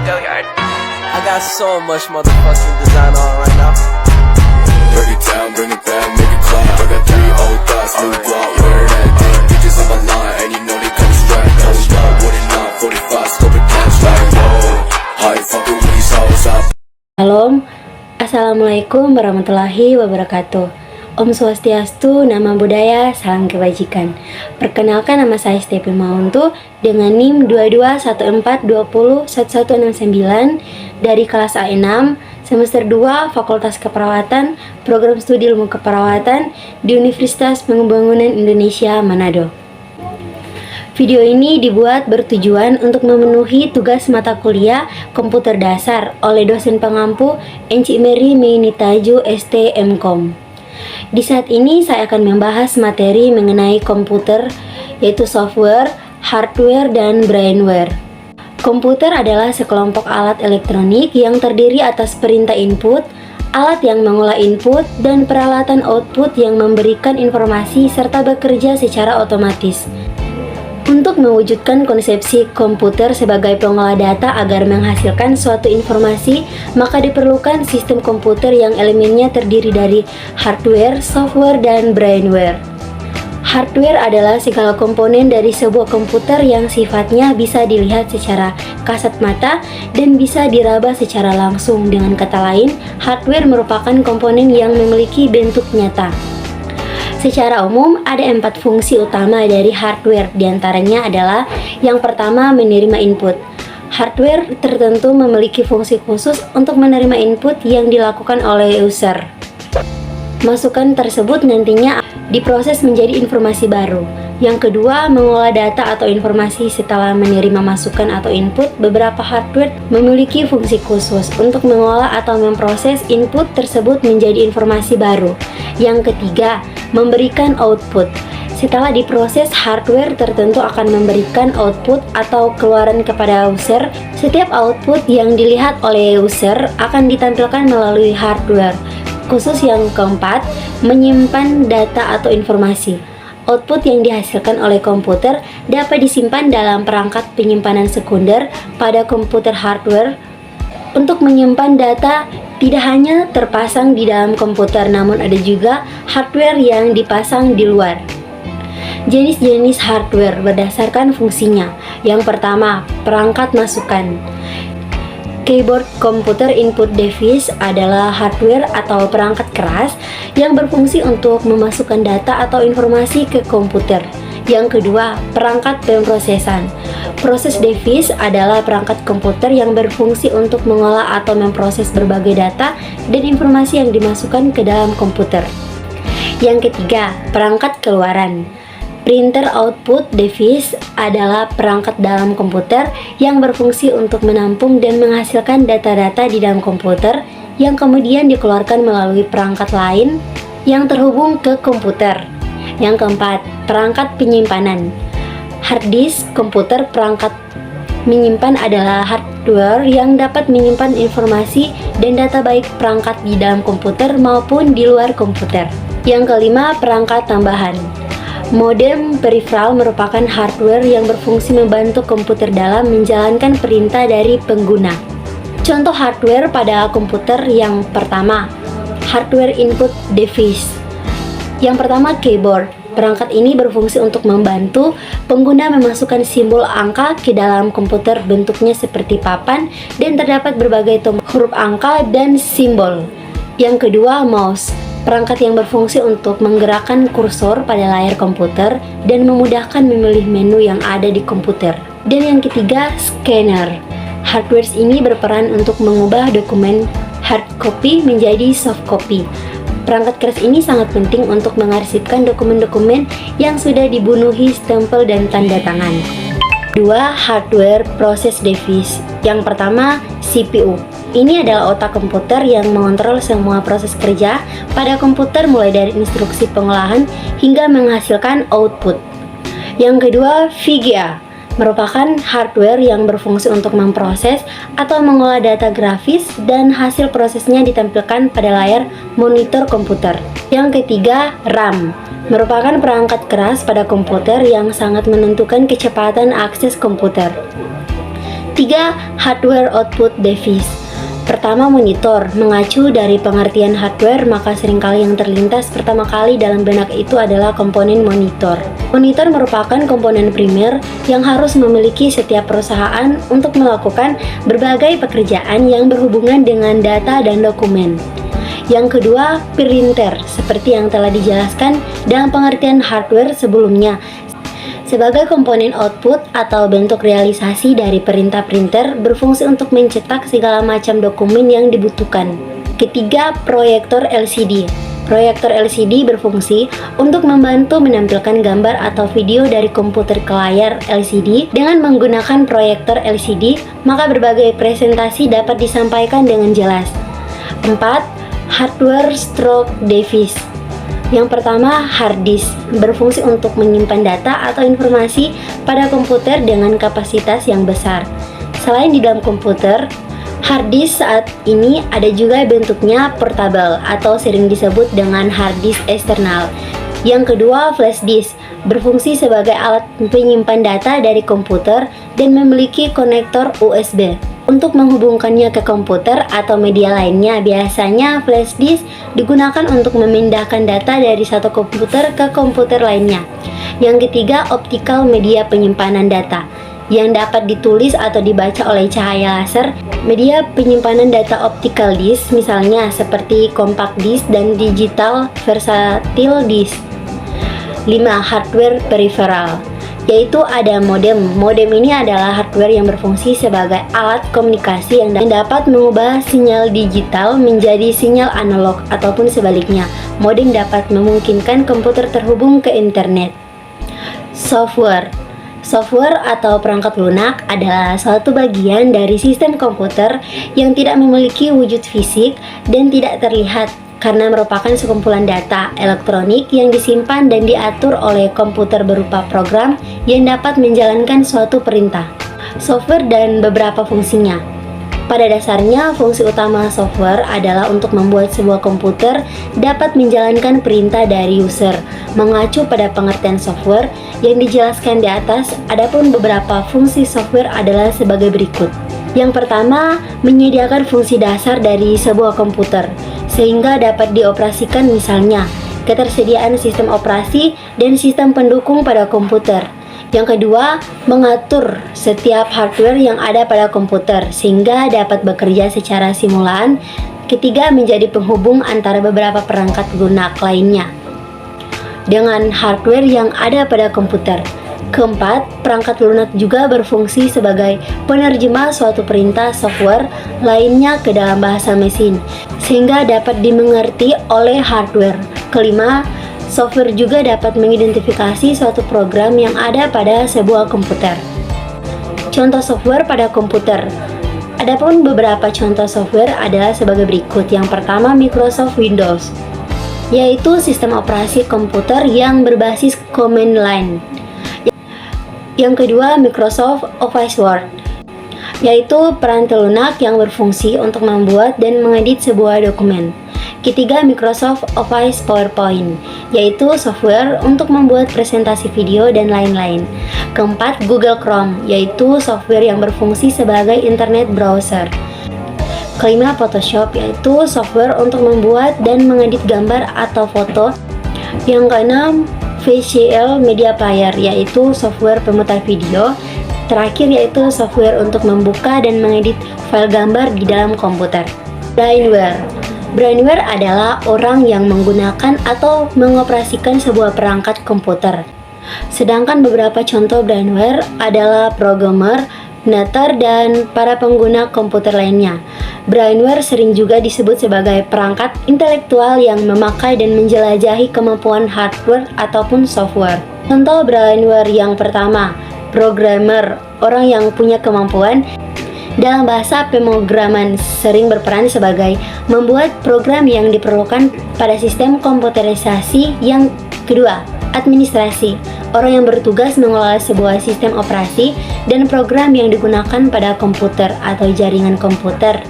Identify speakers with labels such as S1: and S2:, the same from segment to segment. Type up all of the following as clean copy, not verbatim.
S1: I got so much motherfucking design on right now.
S2: Break it down, bring it back, make it clap. I got 3 old thoughts, new guap, wear that thing. Bitches on my line, and you know they come strapped. Hold up, what it not, 45, scope it cash like whoa. How you fucking with these hoes up?
S3: Shalom, Assalamualaikum warahmatullahi wabarakatuh. Om Swastiastu, Nama Budaya, Salam Kebajikan. Perkenalkan, nama saya Stepi Mauntu dengan NIM 2214201169 dari kelas A6 semester 2 Fakultas Keperawatan, Program Studi Ilmu Keperawatan di Universitas Pembangunan Indonesia, Manado. Video ini dibuat bertujuan untuk memenuhi tugas mata kuliah komputer dasar oleh dosen pengampu Enci Mary Meinitaju ST MKom. Di saat ini saya akan membahas materi mengenai komputer, yaitu software, hardware, dan brainware. Komputer adalah sekelompok alat elektronik yang terdiri atas perintah input, alat yang mengolah input, dan peralatan output yang memberikan informasi serta bekerja secara otomatis. Untuk mewujudkan konsepsi komputer sebagai pengolah data agar menghasilkan suatu informasi, maka diperlukan sistem komputer yang elemennya terdiri dari hardware, software, dan brainware. Hardware adalah segala komponen dari sebuah komputer yang sifatnya bisa dilihat secara kasat mata dan bisa diraba secara langsung. Dengan kata lain, hardware merupakan komponen yang memiliki bentuk nyata. Secara umum, ada 4 fungsi utama dari hardware, diantaranya adalah yang pertama, menerima input. Hardware tertentu memiliki fungsi khusus untuk menerima input yang dilakukan oleh user. Masukan tersebut nantinya diproses menjadi informasi baru. Yang kedua, mengolah data atau informasi setelah menerima masukan atau input. Beberapa hardware memiliki fungsi khusus untuk mengolah atau memproses input tersebut menjadi informasi baru. Yang ketiga, memberikan output. Setelah diproses, hardware tertentu akan memberikan output atau keluaran kepada user. Setiap output yang dilihat oleh user akan ditampilkan melalui hardware khusus. Yang keempat, menyimpan data atau informasi. Output yang dihasilkan oleh komputer dapat disimpan dalam perangkat penyimpanan sekunder pada komputer hardware. Untuk menyimpan data tidak hanya terpasang di dalam komputer, namun ada juga hardware yang dipasang di luar. Jenis-jenis hardware berdasarkan fungsinya. Yang pertama, perangkat masukan. Keyboard computer input device adalah hardware atau perangkat keras yang berfungsi untuk memasukkan data atau informasi ke komputer. Yang kedua, perangkat pemrosesan. Process device adalah perangkat komputer yang berfungsi untuk mengolah atau memproses berbagai data dan informasi yang dimasukkan ke dalam komputer. Yang ketiga, perangkat keluaran. Printer output device adalah perangkat dalam komputer yang berfungsi untuk menampung dan menghasilkan data-data di dalam komputer yang kemudian dikeluarkan melalui perangkat lain yang terhubung ke komputer. Yang keempat, perangkat penyimpanan. Hard disk komputer. Perangkat menyimpan adalah hardware yang dapat menyimpan informasi dan data baik perangkat di dalam komputer maupun di luar komputer. Yang kelima, perangkat tambahan. Modem peripheral merupakan hardware yang berfungsi membantu komputer dalam menjalankan perintah dari pengguna. Contoh hardware pada komputer yang pertama, hardware input device. Yang pertama, keyboard. Perangkat ini berfungsi untuk membantu pengguna memasukkan simbol angka ke dalam komputer. Bentuknya seperti papan dan terdapat berbagai tombol huruf angka dan simbol. Yang kedua, mouse. Perangkat yang berfungsi untuk menggerakkan kursor pada layar komputer dan memudahkan memilih menu yang ada di komputer. Dan yang ketiga, scanner. Hardware ini berperan untuk mengubah dokumen hard copy menjadi soft copy. Perangkat keras ini sangat penting untuk mengarsipkan dokumen-dokumen yang sudah dibunuhi stempel dan tanda tangan. 2. Hardware process device. Yang pertama, CPU. Ini adalah otak komputer yang mengontrol semua proses kerja pada komputer mulai dari instruksi pengolahan hingga menghasilkan output. Yang kedua, VGA. Merupakan hardware yang berfungsi untuk memproses atau mengolah data grafis dan hasil prosesnya ditampilkan pada layar monitor komputer. Yang ketiga, RAM. Merupakan perangkat keras pada komputer yang sangat menentukan kecepatan akses komputer. Ketiga, hardware output device. Pertama, monitor. Mengacu dari pengertian hardware, maka seringkali yang terlintas pertama kali dalam benak itu adalah komponen monitor. Monitor merupakan komponen primer yang harus memiliki setiap perusahaan untuk melakukan berbagai pekerjaan yang berhubungan dengan data dan dokumen. Yang kedua, printer, seperti yang telah dijelaskan dalam pengertian hardware sebelumnya, sebagai komponen output atau bentuk realisasi dari perintah printer berfungsi untuk mencetak segala macam dokumen yang dibutuhkan. Ketiga, proyektor LCD. Proyektor LCD berfungsi untuk membantu menampilkan gambar atau video dari komputer ke layar LCD. Dengan menggunakan proyektor LCD, maka berbagai presentasi dapat disampaikan dengan jelas. 4. Hardware storage device. Yang pertama, hard disk, berfungsi untuk menyimpan data atau informasi pada komputer dengan kapasitas yang besar. Selain di dalam komputer, hard disk saat ini ada juga bentuknya portable atau sering disebut dengan hard disk eksternal. Yang kedua, flash disk, berfungsi sebagai alat penyimpan data dari komputer dan memiliki konektor USB. Untuk menghubungkannya ke komputer atau media lainnya, biasanya flash disk digunakan untuk memindahkan data dari satu komputer ke komputer lainnya. Yang ketiga, optical media penyimpanan data, yang dapat ditulis atau dibaca oleh cahaya laser. Media penyimpanan data optical disk misalnya seperti compact disk dan digital versatile disk. 5. Hardware peripheral, yaitu ada modem. Modem ini adalah hardware yang berfungsi sebagai alat komunikasi yang dapat mengubah sinyal digital menjadi sinyal analog ataupun sebaliknya. Modem dapat memungkinkan komputer terhubung ke internet. Software. Software atau perangkat lunak adalah suatu bagian dari sistem komputer yang tidak memiliki wujud fisik dan tidak terlihat, karena merupakan sekumpulan data elektronik yang disimpan dan diatur oleh komputer berupa program yang dapat menjalankan suatu perintah. Software dan beberapa fungsinya. Pada dasarnya, fungsi utama software adalah untuk membuat sebuah komputer dapat menjalankan perintah dari user. Mengacu pada pengertian software yang dijelaskan di atas, adapun beberapa fungsi software adalah sebagai berikut. Yang pertama, menyediakan fungsi dasar dari sebuah komputer, sehingga dapat dioperasikan, misalnya ketersediaan sistem operasi dan sistem pendukung pada komputer. Yang kedua, mengatur setiap hardware yang ada pada komputer sehingga dapat bekerja secara simulan. Ketiga, menjadi penghubung antara beberapa perangkat lunak lainnya dengan hardware yang ada pada komputer. Keempat, perangkat lunak juga berfungsi sebagai penerjemah suatu perintah software lainnya ke dalam bahasa mesin, sehingga dapat dimengerti oleh hardware. Kelima, software juga dapat mengidentifikasi suatu program yang ada pada sebuah komputer. Contoh software pada komputer. Adapun beberapa contoh software adalah sebagai berikut. Yang pertama, Microsoft Windows, yaitu sistem operasi komputer yang berbasis command line. Yang kedua, Microsoft Office Word, yaitu peranti lunak yang berfungsi untuk membuat dan mengedit sebuah dokumen. Ketiga, Microsoft Office PowerPoint, yaitu software untuk membuat presentasi video dan lain-lain. Keempat, Google Chrome, yaitu software yang berfungsi sebagai internet browser. Kelima, Photoshop, yaitu software untuk membuat dan mengedit gambar atau foto. Yang keenam, VCL Media Player, yaitu software pemutar video. Terakhir yaitu software untuk membuka dan mengedit file gambar di dalam komputer. Brainware. Brainware adalah orang yang menggunakan atau mengoperasikan sebuah perangkat komputer. Sedangkan beberapa contoh brainware adalah programmer, Natar, dan para pengguna komputer lainnya. Brainware sering juga disebut sebagai perangkat intelektual yang memakai dan menjelajahi kemampuan hardware ataupun software. Contoh brainware yang pertama, programmer, orang yang punya kemampuan dalam bahasa pemrograman, sering berperan sebagai membuat program yang diperlukan pada sistem komputerisasi. Yang kedua, administrasi, orang yang bertugas mengelola sebuah sistem operasi dan program yang digunakan pada komputer atau jaringan komputer.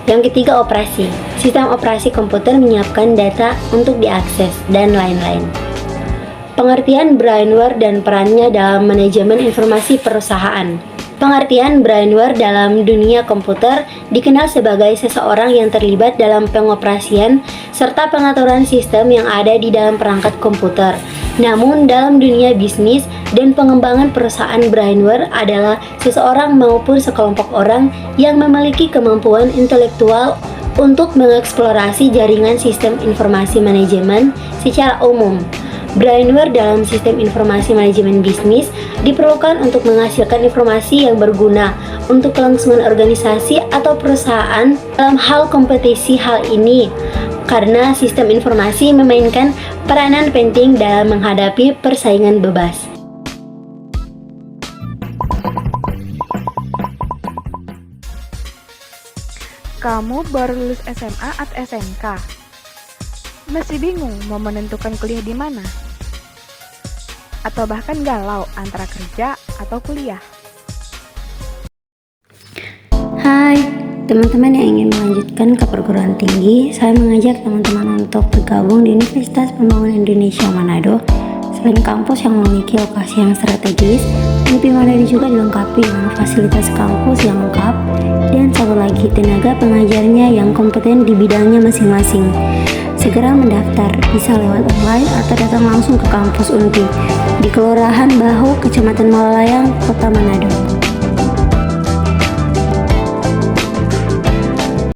S3: Yang ketiga, operasi, sistem operasi komputer menyiapkan data untuk diakses, dan lain-lain. Pengertian brainware dan perannya dalam manajemen informasi perusahaan. Pengertian brainware dalam dunia komputer dikenal sebagai seseorang yang terlibat dalam pengoperasian serta pengaturan sistem yang ada di dalam perangkat komputer. Namun dalam dunia bisnis dan pengembangan perusahaan, brainware adalah seseorang maupun sekelompok orang yang memiliki kemampuan intelektual untuk mengeksplorasi jaringan sistem informasi manajemen secara umum. Brainware dalam sistem informasi manajemen bisnis diperlukan untuk menghasilkan informasi yang berguna untuk kelangsungan organisasi atau perusahaan dalam hal kompetisi. Hal ini karena sistem informasi memainkan peranan penting dalam menghadapi persaingan bebas.
S4: Kamu baru lulus SMA atau SMK? Masih bingung mau menentukan kuliah di mana? Atau bahkan galau antara kerja atau kuliah?
S3: Hai, teman-teman yang ingin melanjutkan ke perguruan tinggi, saya mengajak teman-teman untuk bergabung di Universitas Pembangunan Indonesia Manado. Selain kampus yang memiliki lokasi yang strategis, UPI Manado juga dilengkapi dengan fasilitas kampus yang lengkap dan satu lagi tenaga pengajarnya yang kompeten di bidangnya masing-masing. Segera mendaftar, bisa lewat online atau datang langsung ke kampus UNPI di Kelurahan Bahu, Kecamatan Malalayang, Kota Manado.